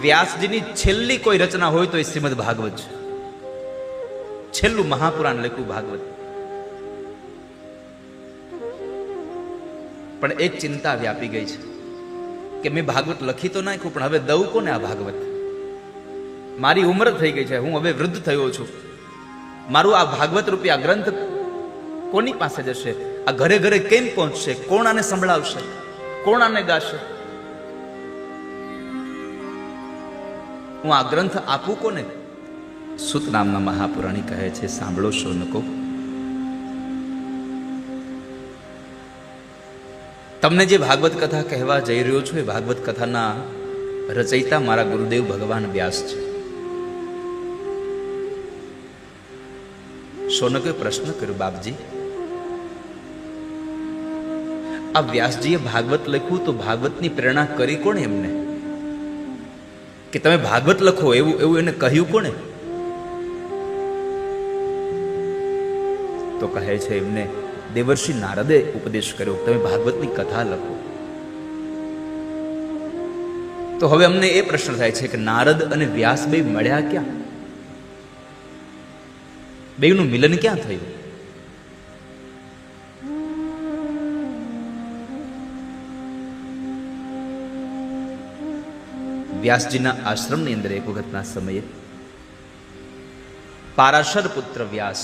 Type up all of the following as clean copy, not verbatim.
વ્યાસજીની છેલ્લી કોઈ રચના હોય તો એ શ્રીમદ ભાગવત છે. છેલ્લું મહાપુરાણ લખ્યું ભાગવત. પણ એક ચિંતા વ્યાપી ગઈ છે કે મેં ભાગવત લખી તો નાખ્યું, પણ હવે દઉં કોને આ ભાગવત? મારી ઉંમર થઈ ગઈ છે, હું હવે વૃદ્ધ થયો છું. મારું આ ભાગવત રૂપી આ ગ્રંથ કોની પાસે જશે? આ ઘરે ઘરે કેમ પહોંચશે? કોણ આને સંભળાવશે? કોણ આને ગાશે? હું આ ગ્રંથ આપું કોને? સુત નામના મહાપુરાણી કહે છે, સાંભળો શૌનકો, તમને જે ભાગવત કથા કહેવા જઈ રહ્યો છું એ ભાગવત કથાના રચયિતા મારા ગુરુદેવ ભગવાન વ્યાસ છે. શૌનકે પ્રશ્ન કર્યો, બાપજી, આ વ્યાસજીએ ભાગવત લખ્યું તો ભાગવતની પ્રેરણા કરી કોણે એમને? કે તમે ભાગવત લખો એવું એને કહ્યું કોણે? તો કહે છે એમને દેવર્ષિ નારદે ઉપદેશ કર્યો, તમે ભાગવતની કથા લખો. તો હવે અમને એ પ્રશ્ન થાય છે કે નારદ અને વ્યાસ બે મળ્યા ક્યાં? બેયનું મિલન ક્યાં થયું? વ્યાસજીના આશ્રમની અંદર એક વખતના સમયે પારાશર પુત્ર વ્યાસ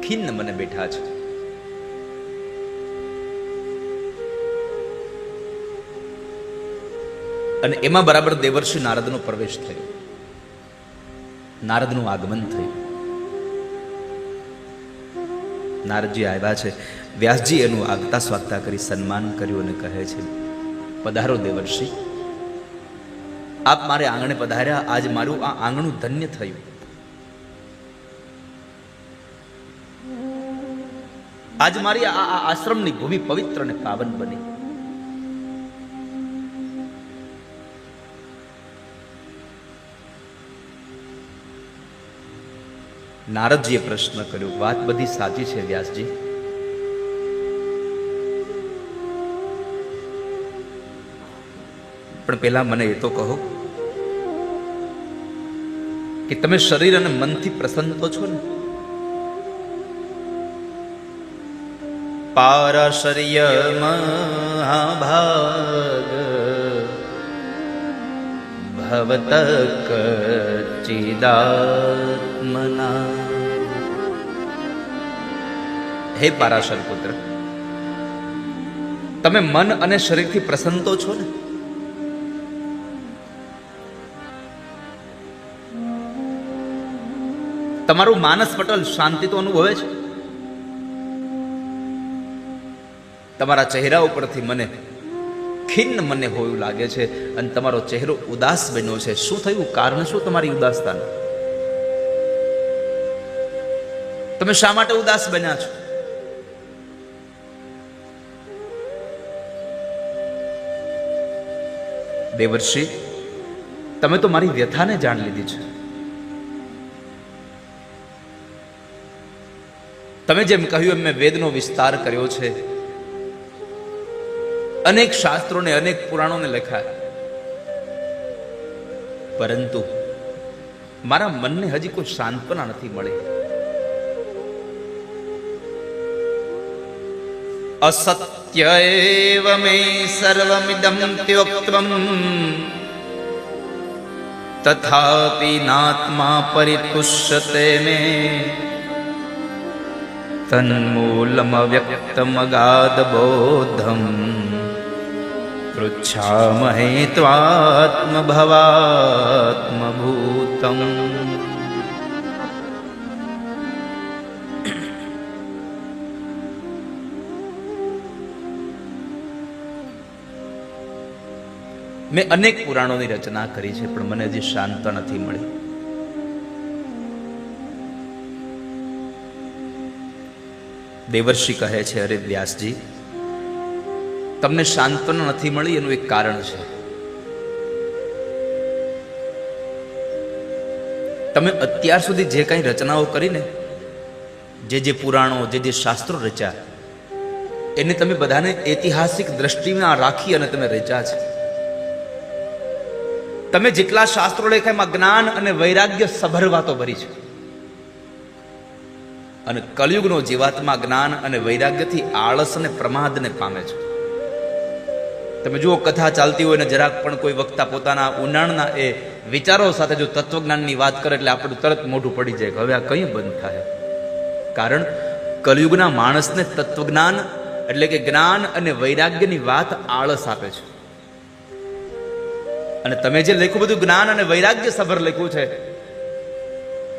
ખિન્ન મને બેઠા છે. અને એમાં બરાબર દેવર્ષિ નારદનો પ્રવેશ થયો, નારદનું આગમન થયું. નારદજી આવ્યા છે, વ્યાસજી એનું આગતા સ્વાગતા કરી સન્માન કર્યું અને કહે છે, પધારો દેવર્ષિ, આપ મારે આંગણે પધાર્યા, આજ મારું આ આંગણું ધન્ય થયું. આજ મારી આ આશ્રમની ભૂમિ પવિત્ર અને પાવન બની. નારદજીએ પ્રશ્ન કર્યો, વાત બધી સાચી છે વ્યાસજી, પણ પહેલા મને એ તો કહો કે તમે શરીર અને મનથી પ્રસન્ન તો છો ને? પારાશર્ય મહાભાગ ભવત કચિદાત્મના. હે પારાશર પુત્ર, તમે મન અને શરીરથી પ્રસન્ન તો છો ને? તમારું માનસ પટલ શાંતિ તો અનુભવે છે? તમારા ચહેરા ઉપરથી મને ખિન્ન મને હોયું લાગે છે અને તમારો ચહેરો ઉદાસ બન્યો છે. શું થયું? કારણ શું તમારી ઉદાસતાનું? તમે શા માટે ઉદાસ બન્યા છો? દેવર્ષિ, તમે તો મારી વ્યથાને જાણ લીધી છે. તમે જેમ કહ્યું એમ મેં વેદનો વિસ્તાર કર્યો છે, અનેક શાસ્ત્રોને અનેક પુરાણોને લખાયા, પરંતુ મારા મનને હજી કોઈ શાંતપના નથી મળી. અસત્ય એવ મે સર્વમિદં ત્યક્ત્વમ તથાપિ નાત્મા પરિતુષ્યતે મે તન્મૂલમ વ્યક્તમગાદ બોધમ પૃચ્છામહે ત્વાત્મભવાત્મભૂતમ. મેં અનેક પુરાણોની રચના કરી છે, પણ મને હજી શાંત નથી મળી. દેવર્ષિ કહે છે, અરે વ્યાસજી, તમને શાંતના નથી મળી એનું એક કારણ છે. તમે અત્યાર સુધી જે કંઈ રચનાઓ કરીને, જે પુરાણો, જે શાસ્ત્રો રચ્યા, એને તમે બધાને ઐતિહાસિક દ્રષ્ટિમાં રાખી અને તમે રચ્યા છે. તમે જેટલા શાસ્ત્રો લેખા એમાં જ્ઞાન અને વૈરાગ્ય સભર વાતો ભરી છે, અને કલયુગનો જીવાત્મા જ્ઞાન અને વૈરાગ્યથી આળસ અને પ્રમાદને પામે છે. તમે જુઓ, કથા ચાલતી હોય ને જરાક પણ કોઈ વક્તા પોતાના ઉનાળના એ વિચારો સાથે જો તત્વજ્ઞાનની વાત કરે એટલે આપણું તરત મોઢું પડી જાય કે હવે આ કઈ બંધ થાય. કારણ કલયુગના માણસને તત્વજ્ઞાન એટલે કે જ્ઞાન અને વૈરાગ્યની વાત આળસ આપે છે. અને તમે જે લખ્યું બધું જ્ઞાન અને વૈરાગ્ય સભર લખ્યું છે,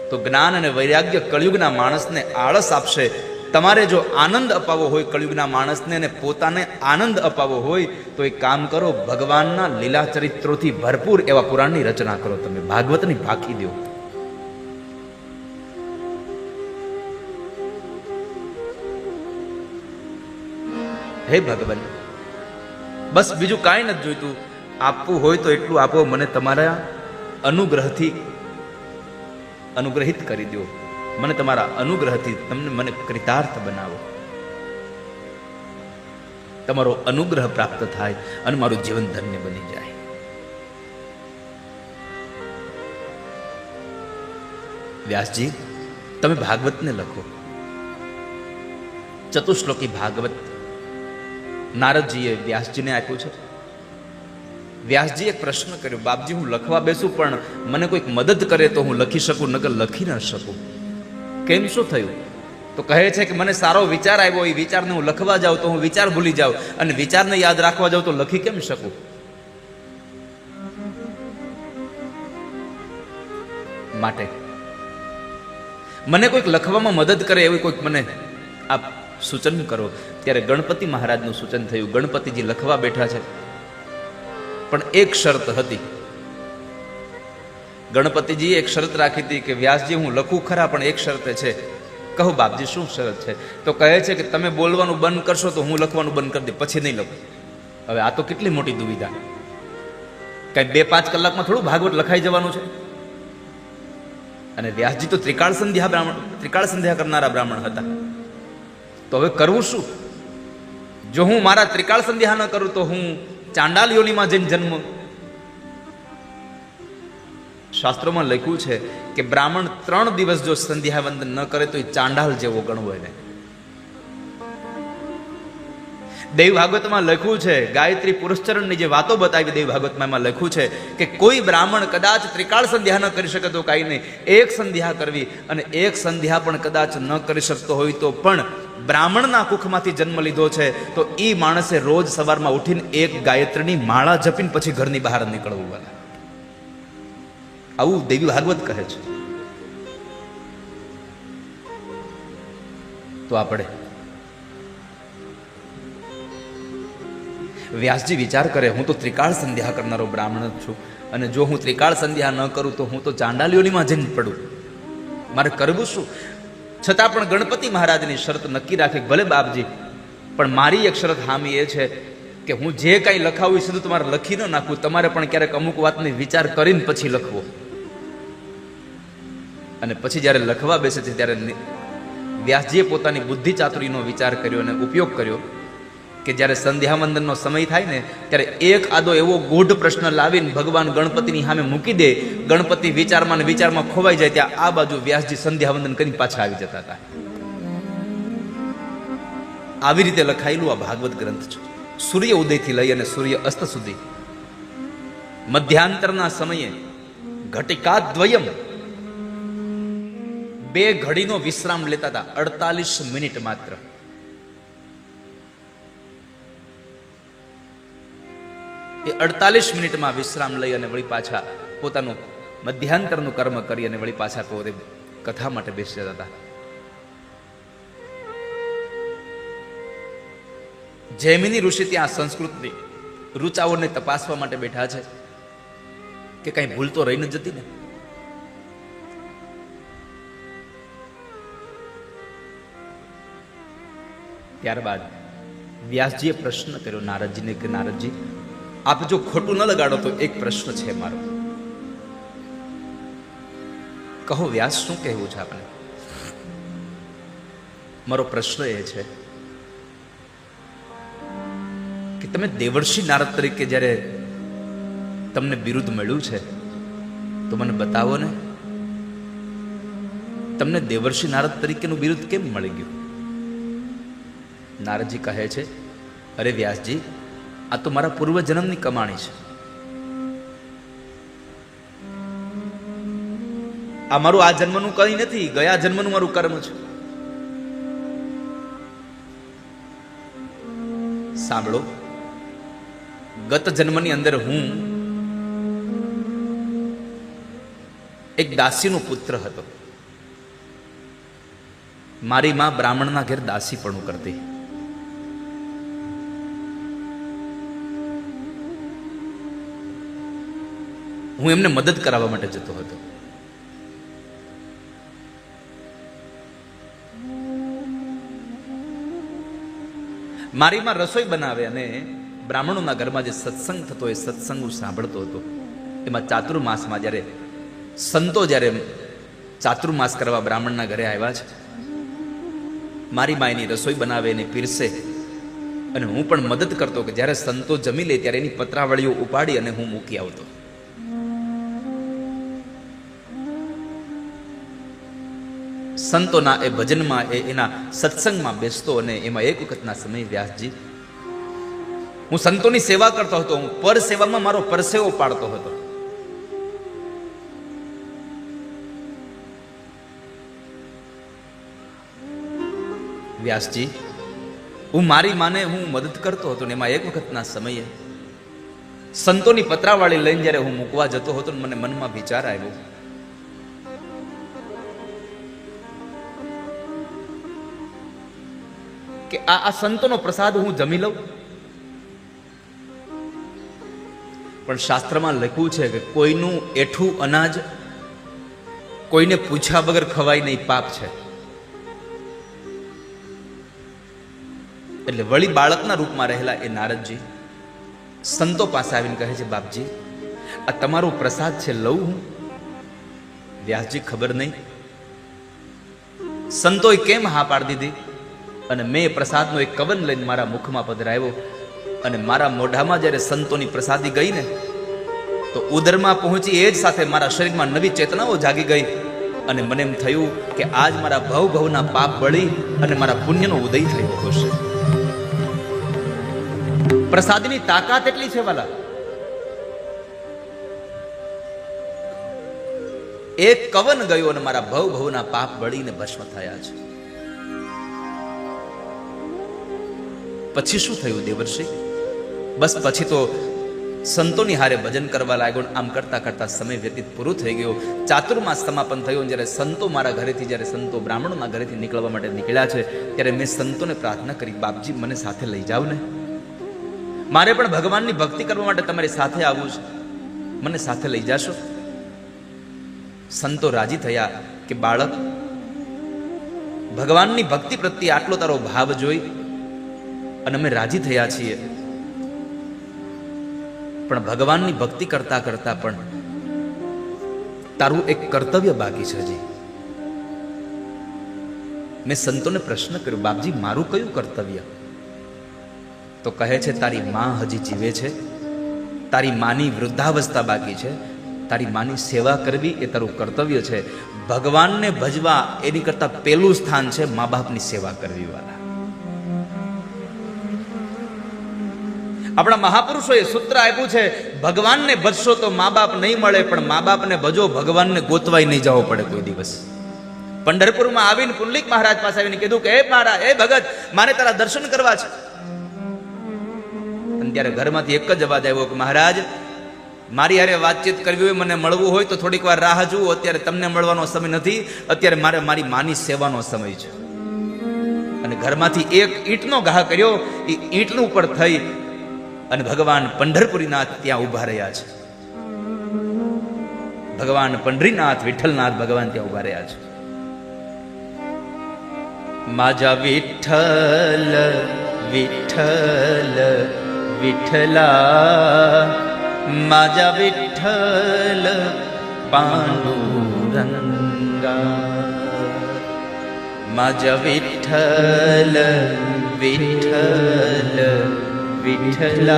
તો જ્ઞાન અને વૈરાગ્ય કળિયુગના માણસને આળસ આપશે. તમારે જો આનંદ અપાવવો હોય કળિયુગના માણસને અને પોતાને આનંદ અપાવવો હોય તો એક કામ કરો, ભગવાનના લીલા ચરિત્રોથી ભરપૂર એવા પુરાણની રચના કરો. તમે ભાગવતની ભાખી દો. હે ભગવાન, બસ બીજું કાંઈ નથી જોઈતું. આપવું હોય તો એટલું આપો, મને તમારા અનુગ્રહથી અનુગ્રહિત કરી દો. મને તમારા અનુગ્રહથી મને કૃતાર્થ બનાવો. તમારો અનુગ્રહ પ્રાપ્ત થાય અને મારું જીવન ધન્ય બની જાય. વ્યાસજી, તમે ભાગવતને લખો. ચતુશ્લોકી ભાગવત નારદજીએ વ્યાસજીને આપ્યું છે. વ્યાસજી એક પ્રશ્ન કર્યો, બાપજી હું લખવા બેસું પણ મને કોઈક મદદ કરે તો હું લખી શકું, નકર લખી ન શકું. કેમ, શું થયું? તો કહે છે કે મને સારો વિચાર આવ્યો, એ વિચારને હું લખવા જાઉં તો હું વિચાર ભૂલી જાઉં, અને વિચારને યાદ રાખવા જાઉં તો લખી કેમ શકું? માટે મને કોઈક લખવામાં મદદ કરે એવી કોઈક મને આપ સૂચન કરો. ત્યારે ગણપતિ મહારાજનું સૂચન થયું. ગણપતિજી લખવા બેઠા છે, પણ એક શરત હતી. ગણપતિજીએ એક શરત રાખી હતી કે વ્યાસજી હું લખું ખરા, પણ એક શરત છે. કહો બાપજી, શું શરત છે? તો કહે છે કે તમે બોલવાનું બંધ કરશો તો હું લખવાનું બંધ કરી દે, પછી નહીં લખું. હવે આ તો કેટલી મોટી દુવિધા! કઈ 2-5 કલાકમાં થોડું ભાગવત લખાઈ જવાનું છે? અને વ્યાસજી તો ત્રિકાળ સંધ્યા કરનારા બ્રાહ્મણ હતા. તો હવે કરવું શું? જો હું મારા ત્રિકાળ સંધ્યા ન કરું તો હું ચાંડાલ યોનીમાં જઈને જન્મ. શાસ્ત્રોમાં લખ્યું છે કે બ્રાહ્મણ 3 દિવસ જો સંધ્યા વંદન ન કરે તો એ ચાંડાલ જેવો ગણવો એને. દેવ ભાગવતમાં લખ્યું છે, ગાયત્રી પુરસ્ચરણની જે વાતો બતાવી દેવ ભાગવતમાં એમાં લખ્યું છે કે કોઈ બ્રાહ્મણ કદાચ ત્રિકાળ સંધ્યા ન કરી શકે તો કાંઈ નહીં, એક સંધ્યા કરવી. અને એક સંધ્યા પણ કદાચ ન કરી શકતો હોય તો પણ બ્રાહ્મણના કુખમાંથી જન્મ લીધો છે તો એ માણસે રોજ સવારમાં ઉઠીને એક ગાયત્રીની માળા જપીને પછી ઘરની બહાર નીકળવું બને. આવું દેવી ભાગવત કહે છે. તો આપણે વ્યાસજી વિચાર કરે, હું તો ત્રિકાળ સંધ્યા કરનારો બ્રાહ્મણ જ છું, અને જો હું ત્રિકાળ સંધ્યા ન કરું તો હું તો ચાંડાલીઓનીમાં જઈને પડું. મારે કરવું શું? છતાં પણ ગણપતિ મહારાજની શરત નક્કી રાખી, ભલે બાપજી, પણ મારી એક શરત હામી એ છે કે હું જે કાંઈ લખાવું એ સીધું તમારે લખી ન નાખવું. તમારે પણ ક્યારેક અમુક વાતને વિચાર કરીને પછી લખવો. અને પછી જ્યારે લખવા બેસે છે ત્યારે વ્યાસજીએ પોતાની બુદ્ધિ ચાતુરીનો વિચાર કર્યો અને ઉપયોગ કર્યો કે જ્યારે સંધ્યાવંદનનો સમય થાય ને ત્યારે એક આદો એવો ગૂઢ પ્રશ્ન લાવીને ભગવાન ગણપતિની સામે મૂકી દે. ગણપતિ વિચારમાં ને વિચારમાં ખોવાઈ જાય, ત્યાં આ બાજુ વ્યાસજી સંધ્યાવંદન કરીને પાછા આવી જતા હતા. આવી રીતે લખાયેલું આ ભાગવત ગ્રંથ છે. સૂર્ય ઉદયથી લઈ અને સૂર્ય અસ્ત સુધી મધ્યાંતરના સમયે ઘટિકાદ્વયમ 2 ઘડીનો વિશ્રામ લેતા હતા, 48 મિનિટ માત્ર. એ 48 મિનિટમાં વિશ્રામ લઈ અને વળી પાછા પોતાનું મધ્યાંતરનું કર્મ કરી અને વળી પાછા પોતે કથા માટે બેસી જતા હતા. જૈમિની ઋષિ ત્યાં સંસ્કૃતની ઋચાઓને તપાસવા માટે બેઠા છે કે કઈ ભૂલ તો રહી ન જતી ને. ત્યારબાદ વ્યાસજીએ પ્રશ્ન કર્યો નારદજીને કે નારદજી, આપ જો ખોટું ન લગાડો તો એક પ્રશ્ન છે મારો. કહો વ્યાસ, શું કહેવું છે આપણે? મારો પ્રશ્ન એ છે કે તમે દેવર્ષિ નારદ તરીકે જ્યારે તમને બિરુદ મળ્યું છે તો મને બતાવો ને, તમને દેવર્ષિ નારદ તરીકેનું બિરુદ કેમ મળી ગયું? નારદજી કહે છે, અરે વ્યાસજી, આ તો મારા પૂર્વજન્મની કમાણી છે. આ મારું આ જન્મનું કંઈ નથી, ગયા જન્મનું મારું કર્મ છે. સાંભળો, ગત જન્મની અંદર હું એક દાસીનો પુત્ર હતો. મારી માં બ્રાહ્મણના ઘેર દાસીપણું કરતી. હું એમને મદદ કરાવવા માટે જતો હતો. મારી માં રસોઈ બનાવે અને બ્રાહ્મણોના ઘરમાં જે સત્સંગ થતો એ સત્સંગ હું સાંભળતો હતો. એમાં ચાતુર્માસમાં જ્યારે સંતો જ્યારે ચાતુર્માસ કરવા બ્રાહ્મણના ઘરે આવ્યા છે, મારી માં એની રસોઈ બનાવે, એને પીરસે, અને હું પણ મદદ કરતો કે જ્યારે સંતો જમી લે ત્યારે એની પત્રાવળીઓ ઉપાડી અને હું મૂકી આવતો. સંતોના એ ભજનમાં, એના સત્સંગમાં બેસતો, અને એમાં એક વખતના સમય વ્યાસજી, હું સંતોની સેવા કરતો હતો, હું પર સેવામાં મારો પરસેવો પાડતો હતો. વ્યાસજી, હું મારી માને હું મદદ કરતો હતો ને એમાં એક વખતના સમયે સંતોની પત્રાવાળી લઈને જ્યારે હું મૂકવા જતો હતો, મને મનમાં વિચાર આવ્યો કે આ સંતોનો પ્રસાદ હું જમી લઉં. પણ શાસ્ત્રમાં લખ્યું છે કે કોઈનું એઠું અનાજ કોઈને પૂછ્યા વગર ખવાય નહીં, પાપ છે. એટલે વળી બાળકના રૂપમાં રહેલા એ નારદજી સંતો પાસે આવીને કહે છે, બાપજી, આ તમારો પ્રસાદ છે, લઉં હું? વ્યાસજી, ખબર નહીં સંતોએ કેમ હા પાડી દીધી. અને મેં પ્રસાદનો એક કવન લઈને મારા મુખમાં પધરાવ્યો, અને મારા મોઢામાં જ્યારે સંતોની પ્રસાદી ગઈ ને, તો ઉદરમાં પહોંચી એ જ સાથે મારા શરીરમાં નવી ચેતનાઓ જાગી ગઈ, અને મને એમ થયું કે આજ મારા ભવના પાપ બળી અને મારા પુણ્યનો ઉદય થયો હશે. પ્રસાદની તાકાત એટલી છે વાલા. એક કવન ગયો અને મારા ભવના પાપ બળીને ભસ્મ થયા છે. પછી શું થયું દેવર્ષિ? બસ પછી તો સંતોની હારે ભજન કરવા લાગ્યો. આમ કરતા કરતા સમય વ્યતીત પૂરો થઈ ગયો. ચાતુર્માસ સમાપન થયું. જ્યારે સંતો મારા ઘરેથી, જ્યારે સંતો બ્રાહ્મણોના ઘરેથી નીકળવા માટે નીકળ્યા છે, ત્યારે મેં સંતોને પ્રાર્થના કરી, બાપજી, મને સાથે લઈ જાવ ને, મારે પણ ભગવાનની ભક્તિ કરવા માટે તમારી સાથે આવવું છે, મને સાથે લઈ જાશો? સંતો રાજી થયા કે બાળક, ભગવાનની ભક્તિ પ્રત્યે આટલો તારો ભાવ જોઈ અને અમે રાજી થયા છીએ, પણ ભગવાનની ભક્તિ કરતા કરતા પણ તારું એક કર્તવ્ય બાકી છે હજી. મેં સંતોને પ્રશ્ન કર્યો, બાપજી, મારું કયું કર્તવ્ય? તો કહે છે, તારી માં હજી જીવે છે, તારી માની વૃદ્ધાવસ્થા બાકી છે, તારી માની સેવા કરવી એ તારું કર્તવ્ય છે. ભગવાનને ભજવા એની કરતા પહેલું સ્થાન છે મા બાપની સેવા કરવી વાળા. આપણા મહાપુરુષોએ સૂત્ર આપ્યું છે, ભગવાનને ભજશો તો મા બાપ નહીં મળે, પણ મા બાપને ભજો, ભગવાનને ગોતવાય નહીં જવો પડે કોઈ દિવસ. પંઢરપુરમાં આવીને પુંડલિક મહારાજ પાસે આવીને કીધું કે હે મહારાજ, હે ભગત, મારે તારા દર્શન કરવા છે. અને ત્યારે ઘરમાંથી એક જ અવાજ આવ્યો કે મહારાજ, મારી હારે વાતચીત કરવી હોય, મને મળવું હોય તો થોડીક વાર રાહ જુઓ, અત્યારે તમને મળવાનો સમય નથી, અત્યારે મારે મારી માની સેવાનો સમય છે. અને ઘરમાંથી એક ઈંટનો ઘા કર્યો, એ ઈંટનું ઉપર થઈ અને ભગવાન પંઢરપુરીનાથ ત્યાં ઉભા રહ્યા છે. ભગવાન પંઢરીનાથ, વિઠ્ઠલનાથ ભગવાન ત્યાં ઉભા રહ્યા છે. માજા વિઠ્ઠલ વિઠ્ઠલ વિઠ્ઠલા, માજા વિઠ્ઠલ પાંડુરંગા, માજા વિઠ્ઠલ વિઠ્ઠલ વિઠ્ઠલા,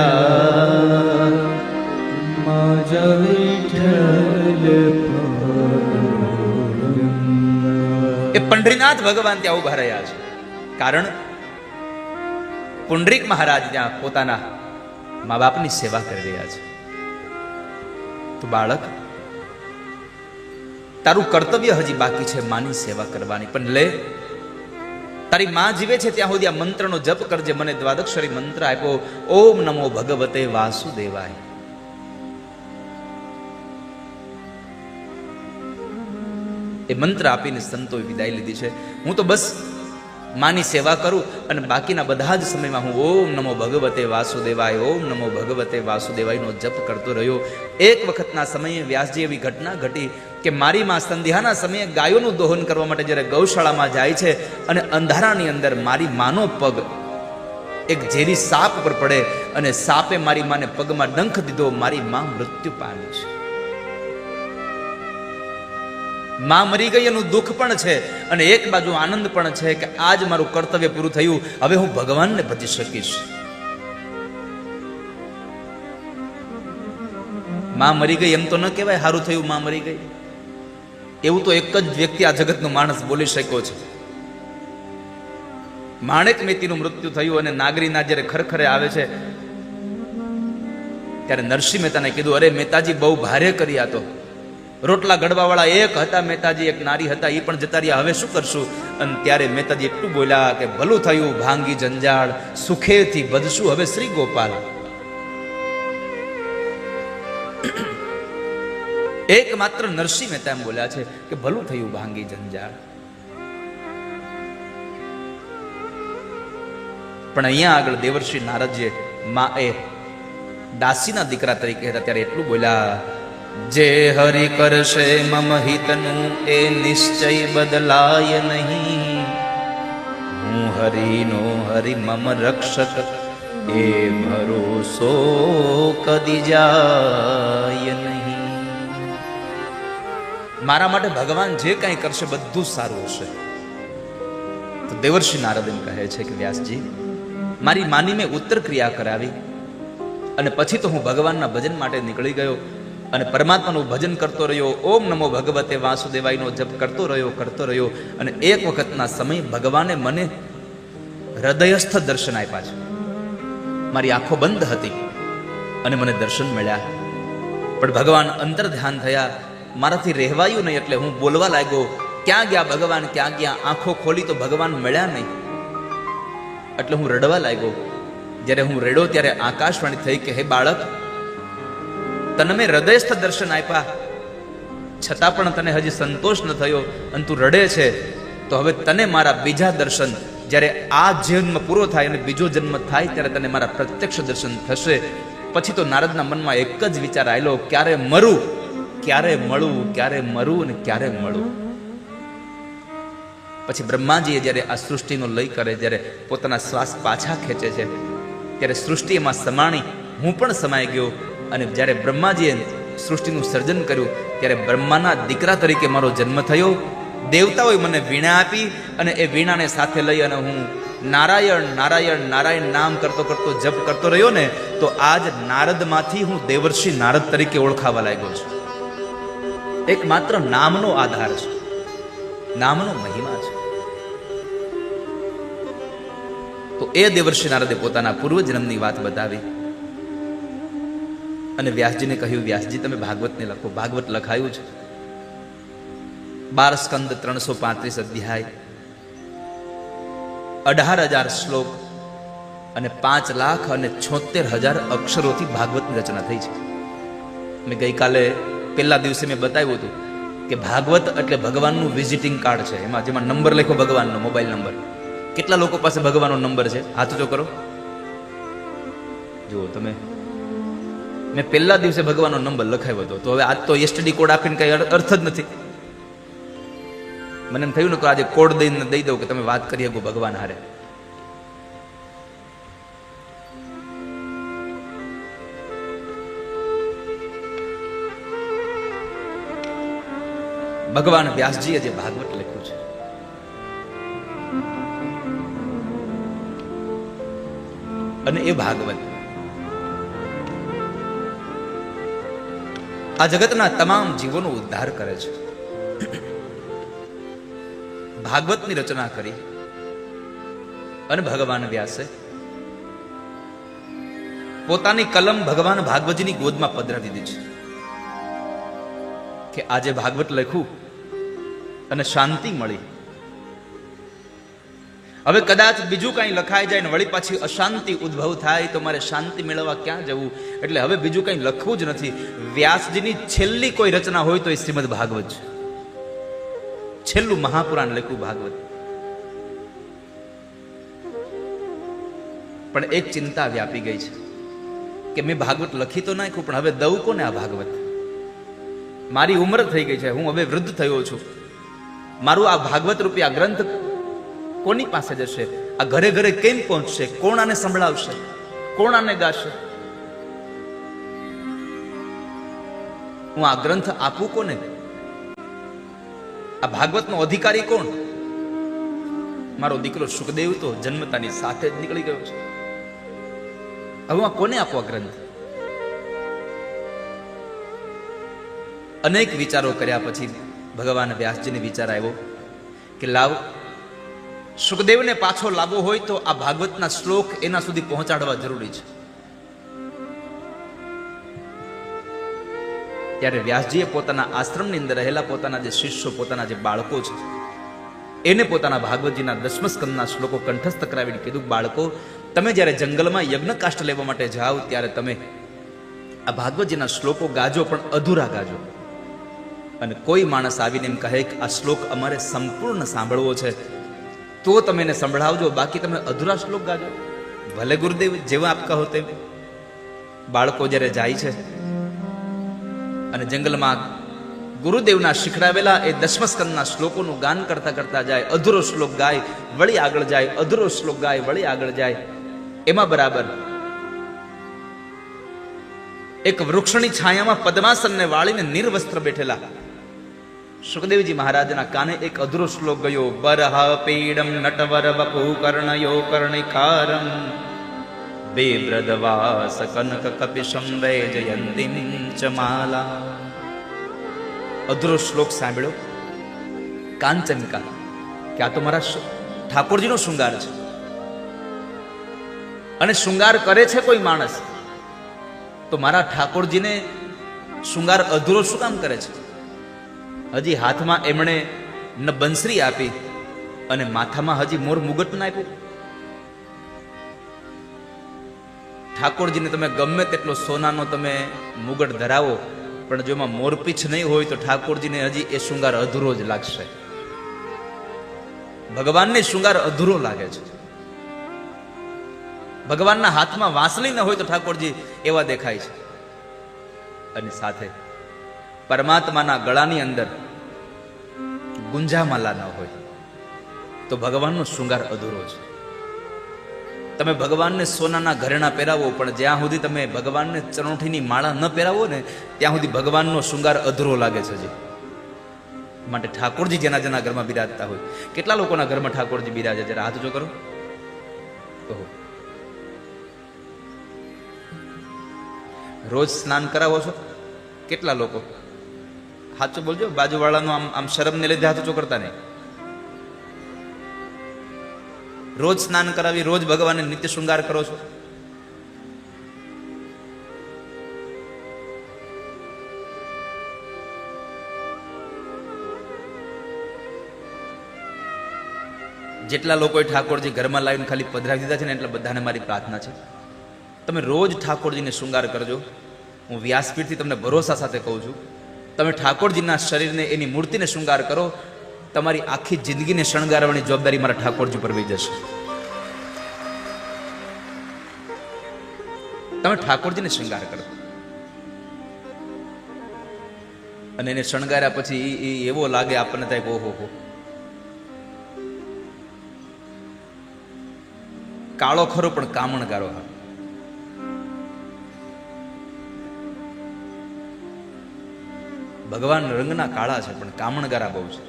माझा विठ्ठल એ પંઢરીનાથ ભગવાન ત્યાં ઉભા રહ્યા છે. કારણ પુંડરીક મહારાજ ત્યાં પોતાના મા બાપની સેવા કરી રહ્યા છે. તો બાળક, તારું કર્તવ્ય હજી બાકી છે માની સેવા કરવાની, પણ લે, તારી માં જીવે છે ત્યાં સુધી આ મંત્રનો જપ કરજે. મને દ્વાદક્ષરી મંત્ર આપ્યો, ઓમ નમો ભગવતે વાસુદેવાય. એ મંત્ર આપીને સંતોએ વિદાય લીધી છે. હું તો બસ માની સેવા કરું અને બાકીના બધા જ સમયમાં હું ઓમ નમો ભગવતે વાસુદેવાય, ઓમ નમો ભગવતે વાસુદેવાયનો જપ કરતો રહ્યો. એક વખતના સમયે વ્યાસજી એવી ઘટના ઘટી કે મારી માં સંધ્યાના સમયે ગાયોનું દોહન કરવા માટે જ્યારે ગૌશાળામાં જાય છે અને અંધારાની અંદર મારી માનો પગ એક ઝેરી સાપ ઉપર પડે અને સાપે મારી માને પગમાં ડંખ દીધો. મારી માં મૃત્યુ પામી છે. માં મરી ગઈ એનું દુઃખ પણ છે અને એક બાજુ આનંદ પણ છે કે આજ મારું કર્તવ્ય પૂરું થયું, હવે હું ભગવાનને ભજી શકીશ. માં મરી ગઈ એમ તો ન કહેવાય સારું થયું માં મરી ગઈ. એવું તો એક જ વ્યક્તિ આ જગતનો માણસ બોલી શક્યો છે. માણેક મેતીનું મૃત્યુ થયું અને નાગરીના જ્યારે ખરખરે આવે છે ત્યારે નરસિંહ મહેતાને કીધું, અરે મહેતાજી બહુ ભારે કરી આ તો. રોટલા ગડવા વાળા એક હતા મહેતાજી, એક નારી હતા, એ પણ જતા રહ્યા, હવે શું કરશું? અને ત્યારે મહેતાજી એટલું બોલ્યા કે ભલું થયું ભાંગી જંજાળ, સુખેથી બધશું હવે શ્રી ગોપાલ. એક માત્ર નરસિંહ મહેતા એમ બોલ્યા છે કે ભલું થયું ભાંગી જંજાળ. પણ અહીંયા આગળ દેવર્ષિ નારદજી મા એ દાસીના દીકરા તરીકે હતા ત્યારે એટલું બોલ્યા, જે હરિ કરશે મમ હિતનું એ નિશ્ચય બદલાય નહીં. હું હરિનો હરિ મમ રક્ષક એ ભરોસો કદી જાય નહીં. મારા માટે ભગવાન જે કંઈ કરશે બધું સારું હશે. તો દેવર્ષિ નારદ એમ કહે છે કે વ્યાસજી, મારી માની મેં ઉત્તર ક્રિયા કરાવી અને પછી તો હું ભગવાનના ભજન માટે નીકળી ગયો અને પરમાત્માનું ભજન કરતો રહ્યો. ઓમ નમો ભગવતે વાસુદેવાયનો જપ કરતો રહ્યો અને એક વખતના સમય ભગવાને મને હૃદયસ્થ દર્શન આપ્યા છે. મારી આંખો બંધ હતી અને મને દર્શન મળ્યા, પણ ભગવાન અંતર ધ્યાન થયા, મારાથી રહેવાયું નહીં એટલે હું બોલવા લાગ્યો, ક્યાં ગયા ભગવાન, ક્યાં ગયા? આંખો ખોલી તો ભગવાન મળ્યા નહીં એટલે હું રડવા લાગ્યો. જ્યારે હું રડ્યો ત્યારે આકાશવાણી થઈ કે હે બાળક, તને મેં હૃદયસ્થ દર્શન આપ્યા છતાં પણ તને હજી સંતોષ ન થયો અને તું રડે છે, તો હવે તને મારા બીજા દર્શન, જ્યારે આ જન્મ પૂરો થાય અને બીજો જન્મ થાય ત્યારે તને મારા પ્રત્યક્ષ દર્શન થશે. પછી તો નારદના મનમાં એક જ વિચાર આવેલો, ક્યારે મરું, ક્યારે મળું, ક્યારે મરું અને ક્યારે મળું. પછી બ્રહ્માજીએ જ્યારે આ સૃષ્ટિનો લય કરે, જ્યારે પોતાના શ્વાસ પાછા ખેંચે છે ત્યારે સૃષ્ટિ એમાં સમાણી, હું પણ સમાઈ ગયો. અને જ્યારે બ્રહ્માજીએ સૃષ્ટિનું સર્જન કર્યું ત્યારે બ્રહ્માના દીકરા તરીકે મારો જન્મ થયો. દેવતાઓએ મને વીણા આપી અને એ વીણાને સાથે લઈ અને હું નારાયણ નારાયણ નારાયણ નામ કરતો કરતો જપ કરતો રહ્યો ને, તો આજ નારદમાંથી હું દેવર્ષિ નારદ તરીકે ઓળખાવા લાગ્યો છું. એક માત્ર નામનો આધાર છે, નામનો મહિમા છે. તો એ દેવર્ષિ નારદે પોતાના પૂર્વજન્મની વાત બતાવી અને વ્યાસજીને કહ્યું, વ્યાસજી તમે ભાગવતને લખો. ભાગવત લખાયું છે, 12 સ્કંદ, 335 અધ્યાય, 18,000 શ્લોક અને 5,76,000 અક્ષરોથી ભાગવતની રચના થઈ છે. મેં ગઈકાલે પહેલા દિવસે મેં બતાવ્યું હતું કે ભાગવત એટલે ભગવાનનું વિઝિટિંગ કાર્ડ છે. એમાં જેમાં નંબર લખો ભગવાનનો, મોબાઈલ નંબર. કેટલા લોકો પાસે ભગવાનનો નંબર છે? હાથ ઊંચો કરો. જુઓ તમે, મેં પહેલા દિવસે ભગવાનનો નંબર લખાવ્યો હતો, તો હવે આજ તો એસટીડી કોડ આપીને કઈ અર્થ જ નથી. મને એમ થયું ને કે આજે કોડ દઈને દઈ દઉં કે તમે વાત કરી શકો ભગવાન હારે. ભગવાન વ્યાસજીએ જે ભાગવત લખ્યું છે, અને એ ભાગવત આ જગતના તમામ જીવોનો ઉદ્ધાર કરે છે. ભાગવતની રચના કરી અને ભગવાન વ્યાસે પોતાની કલમ ભગવાન ભાગવતજીની ગોદમાં પધરાવી દીધી છે કે આજે ભાગવત લખ્યું અને શાંતિ મળી. હવે કદાચ બીજું કઈ લખાઈ જાય ને વળી પાછી અશાંતિ ઉદ્ભવ થાય તો મારે શાંતિ મેળવવા ક્યાં જવું? એટલે હવે બીજું કઈ લખવું જ નથી. વ્યાસજીની છેલ્લી કોઈ રચના હોય તો એ શ્રીમદ ભાગવત છે. છેલ્લું મહાપુરાણ લખ્યું ભાગવત. પણ એક ચિંતા વ્યાપી ગઈ છે કે મેં ભાગવત લખી તો નાખ્યું, પણ હવે દઉં કોને આ ભાગવત? મારી ઉંમર થઈ ગઈ છે, હું હવે વૃદ્ધ થયો છું. મારું આ ભાગવત રૂપી આ ગ્રંથ કોની પાસે જશે? આ ઘરે ઘરે કેમ પહોંચશે? કોણ આને સંભળાવશે? કોણ આને ગાશે? હું આ ગ્રંથ આપું કોને? આ ભાગવતનો અધિકારી કોણ? મારો દીકરો સુખદેવ તો જન્મતાની સાથે જ નીકળી ગયો છે. હવે હું કોને આપો આ ગ્રંથ? અનેક વિચારો કર્યા પછી ભગવાન વ્યાસજીને વિચાર આવ્યો કે લાવ, સુખદેવને પાછો લાવવો હોય તો આ ભાગવતના શ્લોક એના સુધી પહોંચાડવા જરૂરી છે. ત્યારે વ્યાસજીએ પોતાના આશ્રમની અંદર રહેલા પોતાના જે શિષ્યો, પોતાના જે બાળકો છે, એને પોતાના ભાગવતજીના 10મ સ્કંદના શ્લોકો કંઠસ્થ કરાવીને કીધું, બાળકો, તમે જ્યારે જંગલમાં યજ્ઞ કાષ્ટ લેવા માટે જાઓ ત્યારે તમે આ ભાગવતજીના શ્લોકો ગાજો, પણ અધૂરા ગાજો. અને કોઈ માણસ આવીને એમ કહે કે આ શ્લોક અમારે સંપૂર્ણ સાંભળવો છે તો તમે એને સંભળાવજો, બાકી તમે અધૂરા શ્લોક ગાજો. ભલે ગુરુદેવ, જેવા આપ કહો તેમ. બાળકો જ્યારે જાય છે અને જંગલમાં ગુરુદેવના શીખડાવેલા એ 10મ સ્કંદના શ્લોકોનું ગાન કરતા કરતા જાય, અધૂરો શ્લોક ગાય વળી આગળ જાય, અધૂરો શ્લોક ગાય વળી આગળ જાય. એમાં બરાબર એક વૃક્ષની છાયામાં પદ્માસનને વાળીને નિર્વસ્ત્ર બેઠેલા સુખદેવજી મહારાજના કાને એક અધૂરો શ્લોક ગયો, બરહ પીડમ નટવર વપુ કર્ણયો કર્ણિકારમ બેબ્રદવાસ કનક કપિશમ વૈજયંતીમ ચમાલા. અધૂરો શ્લોક સાંભળ્યો. કાંચનિકા, કે આ તો મારા ઠાકોરજીનો શૃંગાર છે. અને શૃંગાર કરે છે કોઈ માણસ તો મારા ઠાકોરજીને શૃંગાર અધૂરો શું કામ કરે છે? હજી હાથમાં એમણે ન બંસરી આપી અને માથામાં હજી મોર મુગટ ના આપ્યું. ઠાકોરજીને તમે ગમે તેટલો સોનાનો તમે મુગટ ધરાવો, પણ જો એમાં મોરપીછ નહીં હોય તો ઠાકોરજીને હજી એ શૃંગાર અધૂરો જ લાગશે. ભગવાનને શૃંગાર અધૂરો લાગે છે. ભગવાનના હાથમાં વાંસળી ન હોય તો ઠાકોરજી એવા દેખાય છે. અને સાથે પરમાત્માના ગળાની અંદર ગુંજામાલા ન હોય તો ભગવાનનો શૃંગાર અધૂરો છે. તમે ભગવાનને સોનાના ઘરેણા પહેરાવો, પણ જ્યાં સુધી તમે ભગવાનને ચરોઠીની માળા ન પહેરાવો ને ત્યાં સુધી ભગવાનનો શૃંગાર અધૂરો લાગે છે. હજી માટે ઠાકોરજી જેના જેના ઘરમાં બિરાજતા હોય, કેટલા લોકોના ઘરમાં ઠાકોરજી બિરાજે? જરા હાથ જો કરો. ઓહો, રોજ સ્નાન કરાવો છો? કેટલા લોકો? હાચું બોલજો. બાજુવાળાનો આમ શરમને લીધે હાથ ઊંચો કરતા નહીં. રોજ સ્નાન કરાવી, રોજ ભગવાનને નિત્ય શૃંગાર કરો છો? જેટલા લોકોએ ઠાકોરજી ઘરમાં લાવીને ખાલી પધરાવી દીધા છે ને, એટલે બધાને મારી પ્રાર્થના છે, તમે રોજ ઠાકોરજીને શૃંગાર કરજો. હું વ્યાસપીઠથી તમને ભરોસા સાથે કહું છું, તમે ઠાકોરજીના શરીરને, એની મૂર્તિને શૃંગાર કરો, તમારી આખી જિંદગીને શણગારવાની જવાબદારી મારા ઠાકોરજી પર વહી જશે. તમે ઠાકોરજીને શૃંગાર કરો અને એને શણગાર્યા પછી એવો લાગે આપણને થાય ઓહો હો, કાળો ખરો પણ કામણગારો. ભગવાન રંગના કાળા છે પણ કામણગારા બહુ છે.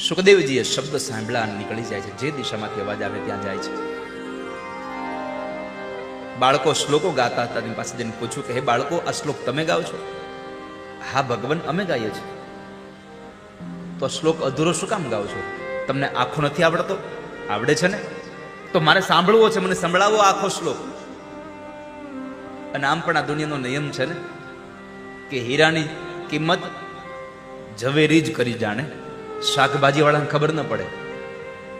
સુખદેવજીએ શબ્દ સાંભળ્યા અને નીકળી જાય છે. જે દિશામાંથી અવાજ આવે ત્યાં જાય છે. બાળકો શ્લોકો ગાતા હતા. એની પાસે જઈને પૂછ્યું કે હે બાળકો, આ શ્લોક તમે ગાઓ છો? હા ભગવાન, અમે ગાઈએ છીએ. તો શ્લોક અધૂરો શું કામ ગાઓ છો? તમને આખો નથી આવડતો? આવડે છે ને? તો મારે સાંભળવો છે, મને સંભળાવો આખો શ્લોક. અને આમ પણ આ દુનિયાનો નિયમ છે ને કે હીરાની કિંમત ઝવેરી જ કરી જાણે, શાકભાજી વાળાને ખબર ન પડે.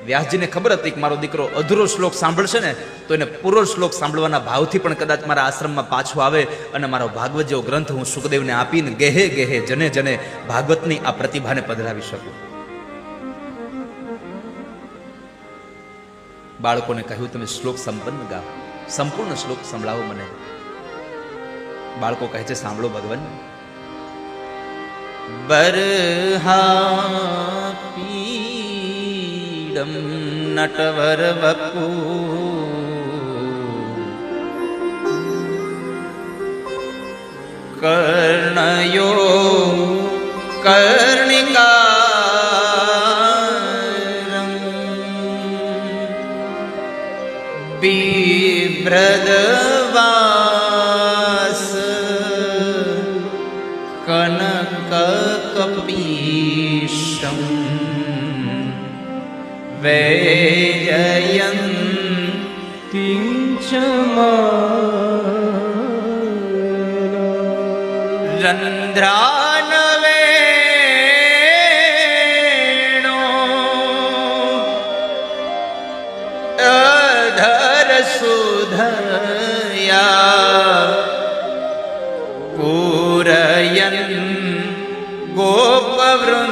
વ્યાસજીને ખબર હતી કે મારો દીકરો અધૂરો શ્લોક સાંભળશે ને તો એને પૂરો શ્લોક સાંભળવાના ભાવથી પણ કદાચ મારા આશ્રમમાં પાછો આવે અને મારો ભાગવત જેવો ગ્રંથ હું સુખદેવને આપીને ગેહે ગેહે જને જને ભાગવતની આ પ્રતિભાને પધરાવી શકું. બાળકોને કહ્યું તમે શ્લોક સંપન્ન ગાઓ, સંપૂર્ણ શ્લોક સંભળાવો મને. બાળકો કહે છે સાંભળો ભગવાન. બરહાપીડમ નટવર વપુ કર્ણયો કર્ણિકારં બિભ્રદવાસ કનકકપીશમ રંધ્રાનવેણો અધર સુધયા પૂરયન ગોપવૃંદે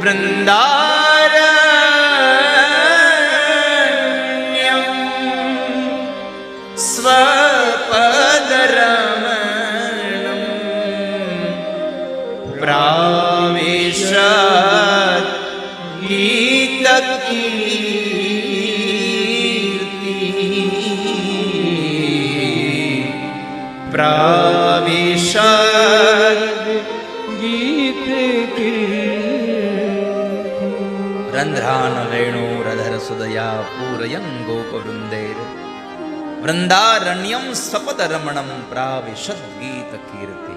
વૃંદારણ્યં સ્વપદરમણં પ્રાવિશત ગીતકીર્તિ પ્રાવિશત ગીત રંધ્રાન વેણુરધર સુદયા પૂરયં ગોપવૃંદેર વૃંદારણ્યં સપદરમણં પ્રાવિશદ ગીત કીર્તિ.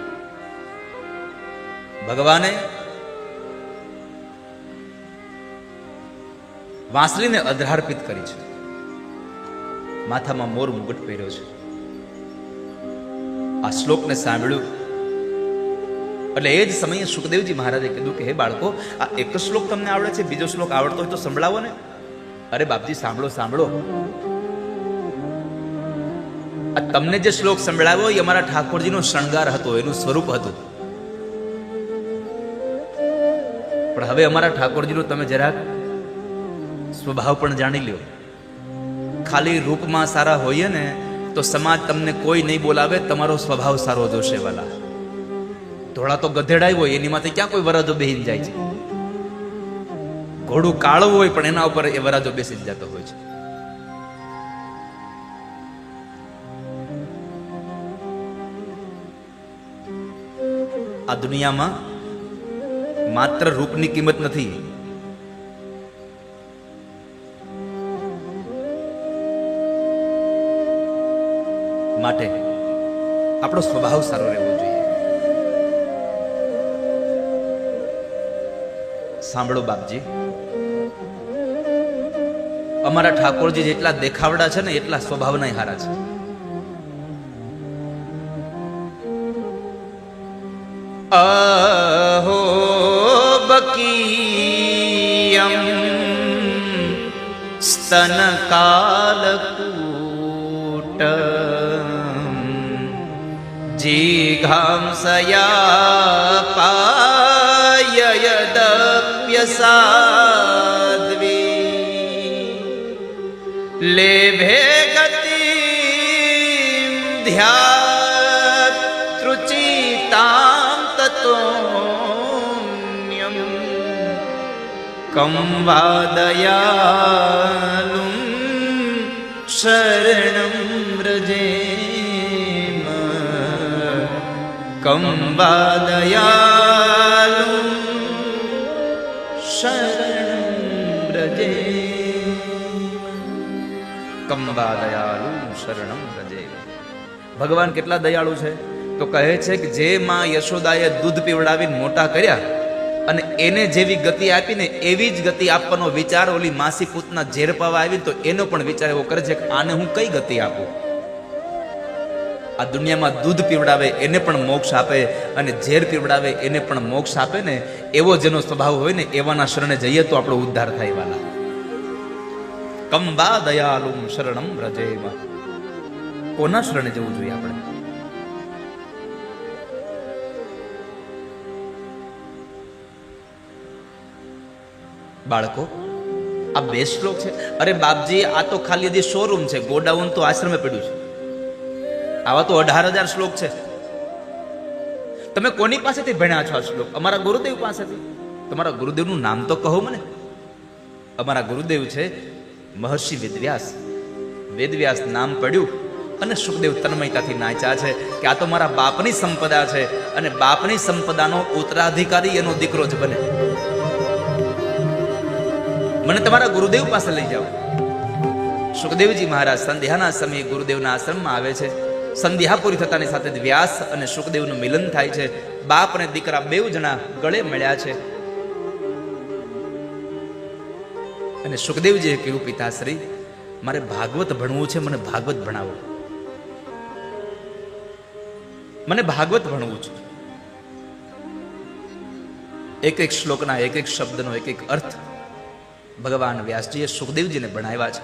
ભગવાને વાંસળીને અધરાર્પિત કરી છે, માથામાં મોર મુગટ પહેર્યો છે. આ શ્લોકને સાંભળ્યું એટલે એ જ સમયે સુખદેવજી મહારાજે કીધું કે હે બાળકો, આ એક જ શ્લોક તમને આવડે છે, બીજો શ્લોક આવડતો હોય તો સંભળાવો ને. અરે બાપજી સાંભળો સાંભળો, આ તમને જે શ્લોક સંભળાવ્યો એ અમારા ઠાકોરજીનો શણગાર હતો, એનું સ્વરૂપ હતું. પણ હવે અમારા ઠાકોરજીનો તમે જરાક સ્વભાવ પણ જાણી લ્યો. ખાલી રૂપમાં સારા હોઈએ ને તો સમાજ તમને કોઈ નહીં બોલાવે, તમારો સ્વભાવ સારો જોશે વાલા. ધોળા તો ગધેડાય હોય એની માથે ક્યાં કોઈ વરાજો બેસી જાય છે. ઘોડું કાળું હોય પણ એના ઉપર એ વરાજો બેસી જતો હોય છે. આ દુનિયામાં માત્ર રૂપની કિંમત નથી, માટે આપણો સ્વભાવ સારો રહેવો જોઈએ. સાંભળો બાપજી, અમારા ઠાકોરજી જેટલા દેખાવડા છે ને એટલા સ્વભાવના હારા છે. અહો બકીયમ સ્તનકાલકૂટ જીઘાંસયા પાયયદપ્યસાદ્વી લેભે ગતિમ ધ્યાતૃચિતામ તતોન્યમ કં વાદયાલું શરણં વ્રજેમ કં કંવાદયાલુ શરણં વ્રજે, કંવાદયાલુ શરણં વ્રજે. ભગવાન કેટલા દયાળુ છે તો કહે છે કે જે માં યશોદાએ દૂધ પીવડાવીને મોટા કર્યા અને એને જેવી ગતિ આપીને એવી જ ગતિ આપવાનો વિચાર ઓલી માસી પૂતના ઝેર પાવા આવી તો એનો પણ વિચાર એવો કરે છે કે આને હું કઈ ગતિ આપું. આ દુનિયામાં દૂધ પીવડાવે એને પણ મોક્ષ આપે અને ઝેર પીવડાવે એને પણ મોક્ષ આપે ને, એવો જેનો સ્વભાવ હોય ને એવાના શરણે જઈએ તો આપણો ઉદ્ધાર થાય વાલા. કંબા દયાલું શરણમ વ્રજેમાં. કોના શરણે જવું જોઈએ આપણે? બાળકો, આ બે શ્લોક છે. અરે બાપજી, આ તો ખાલી હજી શોરૂમ છે, ગોડાઉન તો આશ્રમે પડ્યું છે. આવા તો 18,000 શ્લોક છે. તમે કોની પાસેથી ભણ્યા છો આ શ્લોક? અમારા ગુરુદેવ પાસેથી. તમારા ગુરુદેવનું નામ તો કહો મને. અમારા ગુરુદેવ છે મહર્ષિ વેદવ્યાસ. વેદવ્યાસ નામ પડ્યું અને સુખદેવ તન્મયતાથી નાચ્યા છે કે આ તો મારા બાપની સંપદા છે અને બાપની સંપદાનો ઉત્તરાધિકારી એનો દીકરો જ બને. મને તમારા ગુરુદેવ પાસે લઈ જાઓ. સુખદેવજી મહારાજ સંધ્યાના સમયે ગુરુદેવના આશ્રમમાં આવે છે. સંધ્યા પૂરી થતાની સાથે જ વ્યાસ અને સુખદેવનું મિલન થાય છે. બાપ અને દીકરા બેવ જણા ગળે મળ્યા છે. અને સુખદેવજીએ કહ્યું, પિતાશ્રી, મારે ભાગવત ભણવું છે, મને ભાગવત ભણાવો. મને ભાગવત ભણવું છે. એક એક શ્લોકના એક એક શબ્દનો એક એક અર્થ ભગવાન વ્યાસજીએ સુખદેવજીને ભણાવ્યા છે.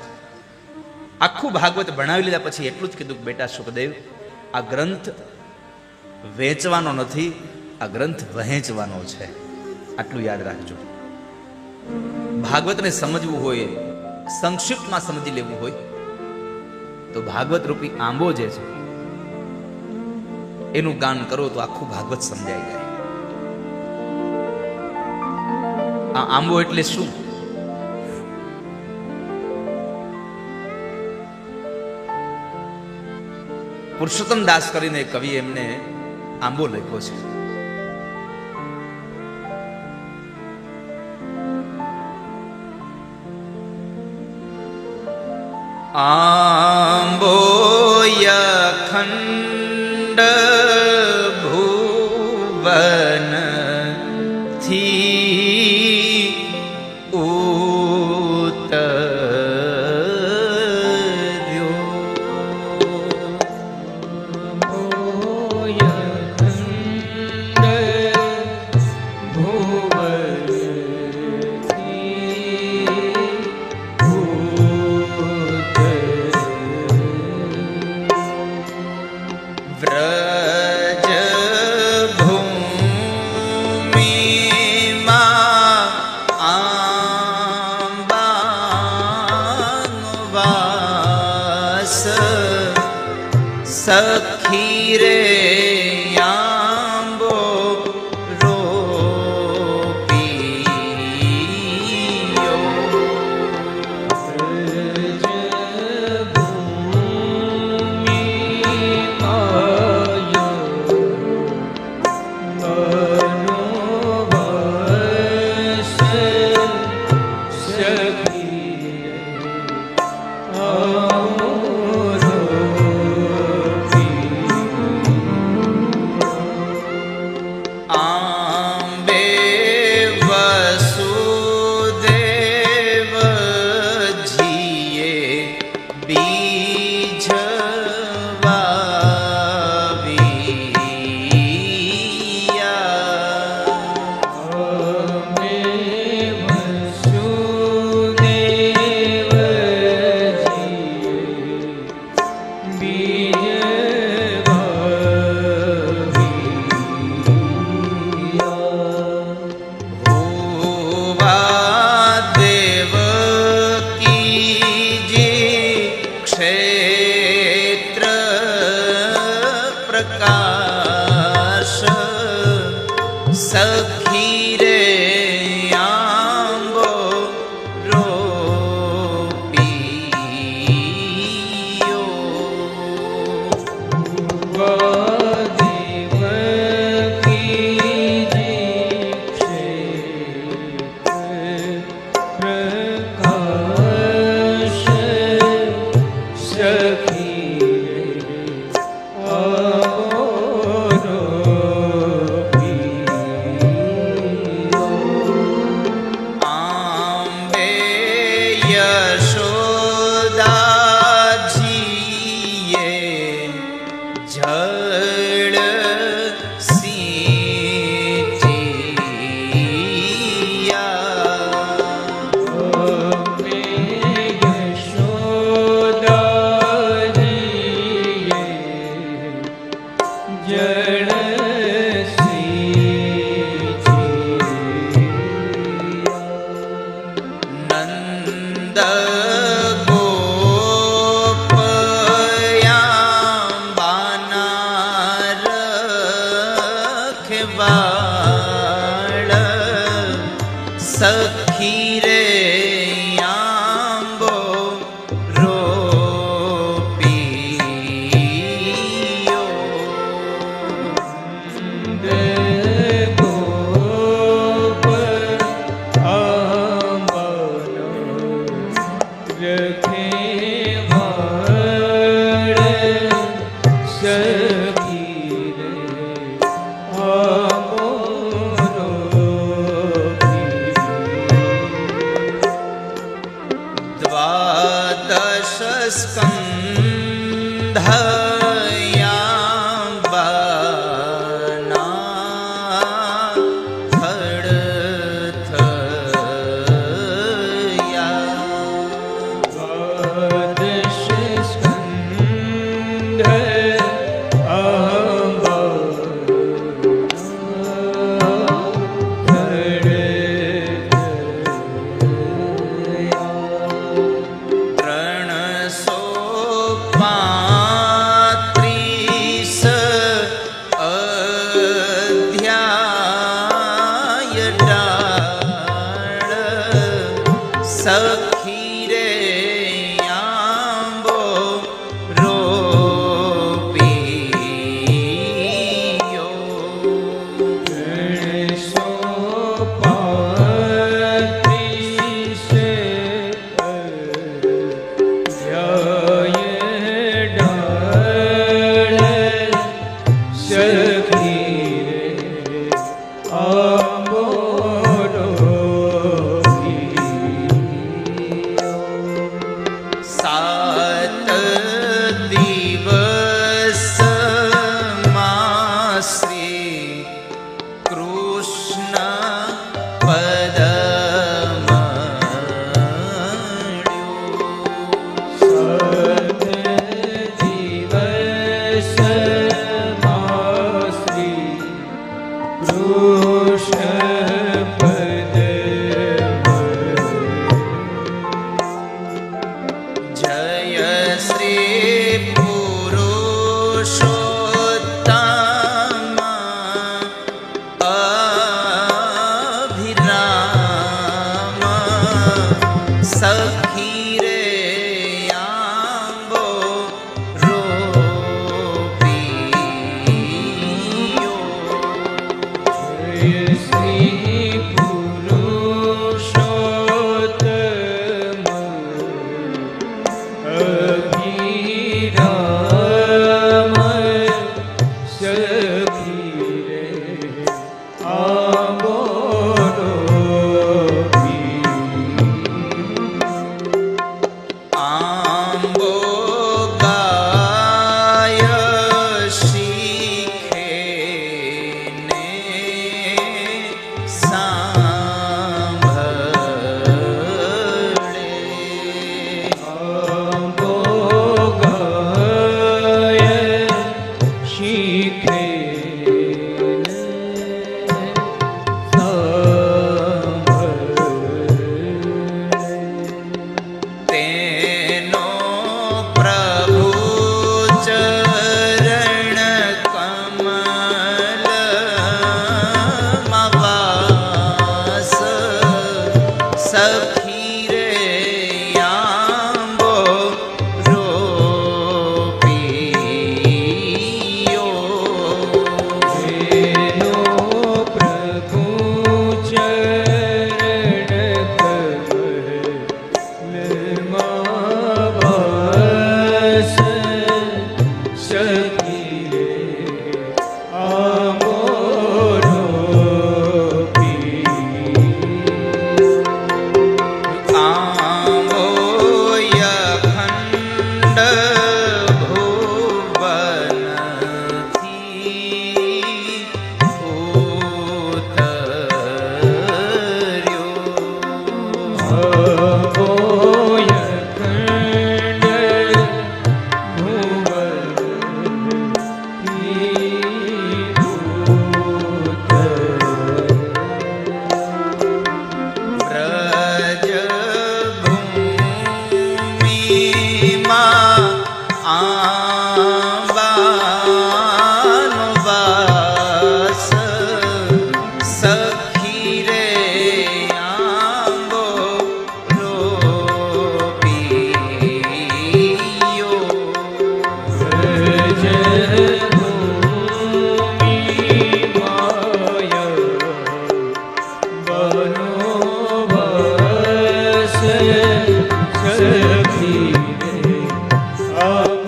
આખું ભાગવત ભણાવી લીધા પછી એટલું જ કીધું, બેટા સુખદેવ, આ ગ્રંથ વેચવાનો નથી, આ ગ્રંથ વહેંચવાનો છે. આટલું યાદ રાખજો. ભાગવતને સમજવું હોય, સંક્ષિપ્તમાં સમજી લેવું હોય તો ભાગવત રૂપી આંબો જે છે એનું ગાન કરો તો આખું ભાગવત સમજાઈ જાય. આ આંબો એટલે શું? પુરુષોત્તમ દાસ કરીને કવિ એમને આંબો લખ્યો છે. આંબો યખંડ ભુવન થી ઉતર્યો, સખી રે આંબો રોપિયો, સખી રે આંબો રોપિયો, આંબે યશોદાજીએ જળ નંદ ગોપયાંબાના રખવાળ સખી રે આંબો રોપિયો દ્વાદશ સ્કંધયાંબાના થડ થયા 335 અધ્યાય ડાળ સખી રે આંબો રોપિયો આપ